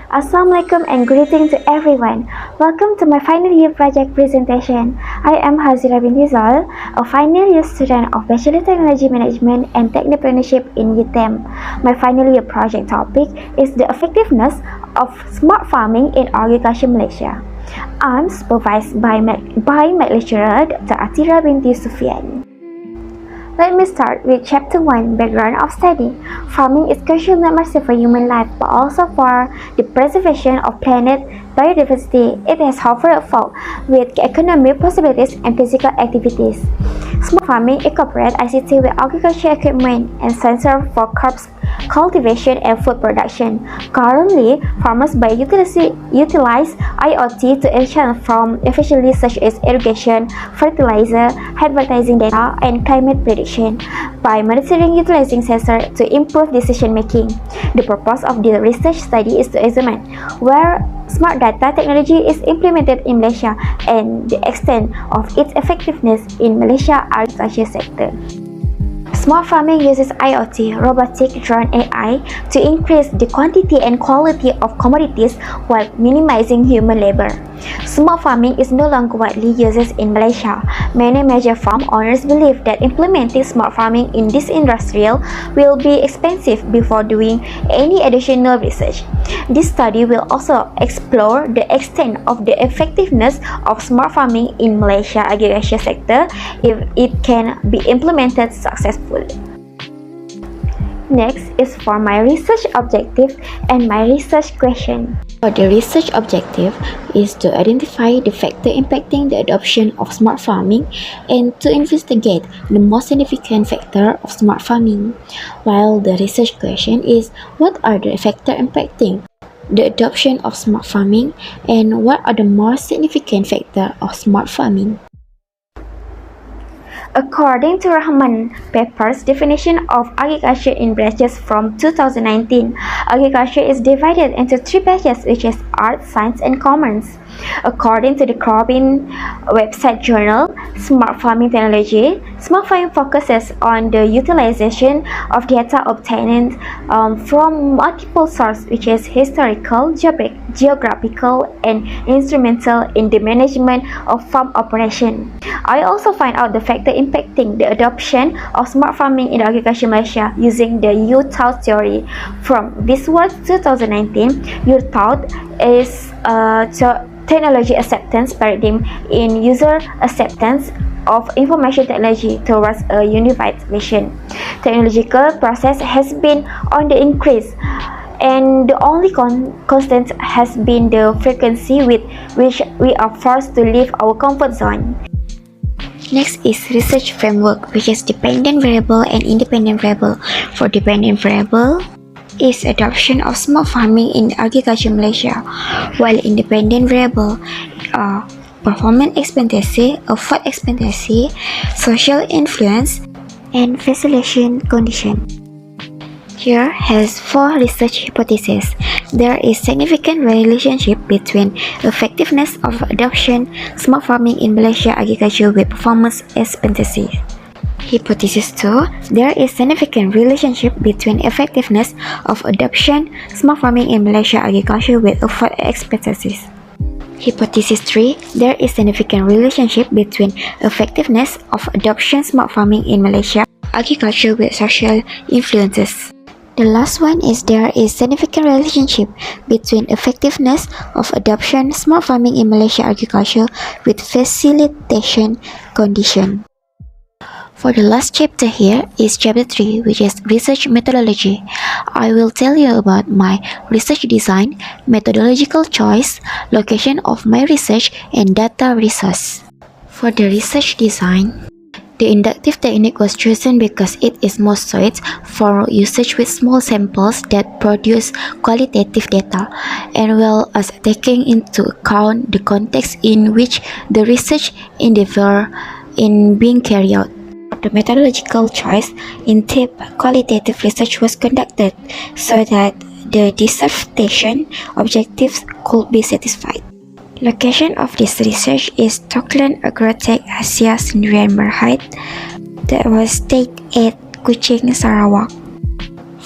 Assalamualaikum and greetings to everyone. Welcome to my final year project presentation. I am Hazira Zoll, a final year student of Bachelor Technology Management and Technopreneurship in UTM. My final year project topic is the effectiveness of smart farming in agriculture Malaysia. I'm supervised by my lecturer Dr. Hazira Sufyan. Let me start with Chapter 1, Background of Study. Farming is crucial not only for human life but also for the preservation of planet biodiversity. It has however evolved with economic possibilities and physical activities. Smart farming incorporates ICT with agriculture equipment and sensors for crops cultivation and food production. Currently, farmers utilize IoT to enhance farm efficiency such as irrigation, fertilizer, advertising data, and climate prediction. By monitoring utilizing sensors to improve decision making. The purpose of the research study is to examine where smart data technology is implemented in Malaysia and the extent of its effectiveness in Malaysia agriculture sector. Smart farming uses IoT, robotic drone AI, to increase the quantity and quality of commodities while minimizing human labor. Smart farming is no longer widely used in Malaysia. Many major farm owners believe that implementing smart farming in this industrial will be expensive before doing any additional research. This study will also explore the extent of the effectiveness of smart farming in Malaysia agriculture sector if it can be implemented successfully. Next is for my research objective and my research question. For the research objective is to identify the factor impacting the adoption of smart farming and to investigate the most significant factor of smart farming. While the research question is what are the factors impacting the adoption of smart farming and what are the most significant factors of smart farming. According to Rahman paper's definition of agriculture in batches from 2019, agriculture is divided into three batches which is art, science and commerce. According to the Corbin website journal, Smart Farming Technology, smart farming focuses on the utilization of data obtained from multiple sources which is historical, geographical and instrumental in the management of farm operation. I also find out the factor impacting the adoption of smart farming in agriculture Malaysia using the U-Tout theory. From this was 2019, U-Tout is technology acceptance paradigm in user acceptance of information technology towards a unified vision. Technological process has been on the increase and the only constant has been the frequency with which we are forced to leave our comfort zone. Next is research framework, which is dependent variable and independent variable. For dependent variable is adoption of smart farming in agriculture Malaysia, while independent variable are performance expectancy, effort expectancy, social influence, and facilitation condition. Here has four research hypotheses. There is significant relationship between effectiveness of adoption smart farming in Malaysia agriculture with performance expectancy. Hypothesis 2. There is significant relationship between effectiveness of adoption smart farming in Malaysia agriculture with effort expectancies. Hypothesis 3. There is significant relationship between effectiveness of adoption smart farming in Malaysia agriculture with social influences. The last one is there is significant relationship between effectiveness of adoption smart farming in Malaysia agriculture with facilitation condition. For the last chapter here is chapter 3, which is research methodology. I will tell you about my research design, methodological choice, location of my research, and data resource. For the research design, the inductive technique was chosen because it is most suited for usage with small samples that produce qualitative data, and well as taking into account the context in which the research endeavor is being carried out. The methodological choice in-depth qualitative research was conducted so that the dissertation objectives could be satisfied. Location of this research is Toklan Agrotech Asia Sendirian Berhad that was stayed at Kuching, Sarawak.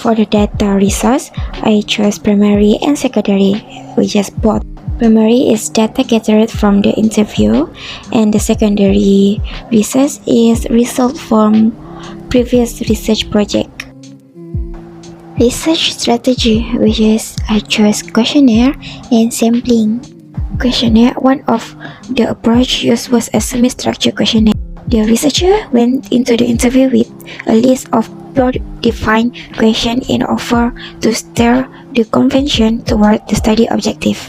For the data resource, I chose primary and secondary, which is both. Primary is data gathered from the interview, and the secondary research is result from previous research project. Research strategy, which is I chose questionnaire and sampling. Questionnaire, one of the approach used was a semi-structured questionnaire. The researcher went into the interview with a list of well-defined questions in order to steer the conversation toward the study objective.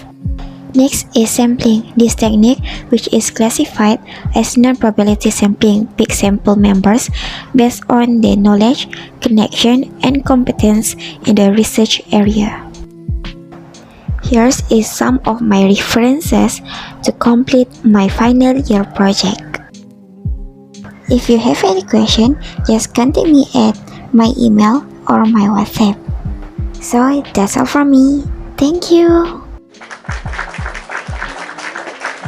Next is sampling. This technique, which is classified as non-probability sampling, picks sample members based on their knowledge, connection, and competence in the research area. Here is some of my references to complete my final year project. If you have any question, just contact me at my email or my WhatsApp. So that's all from me. Thank you.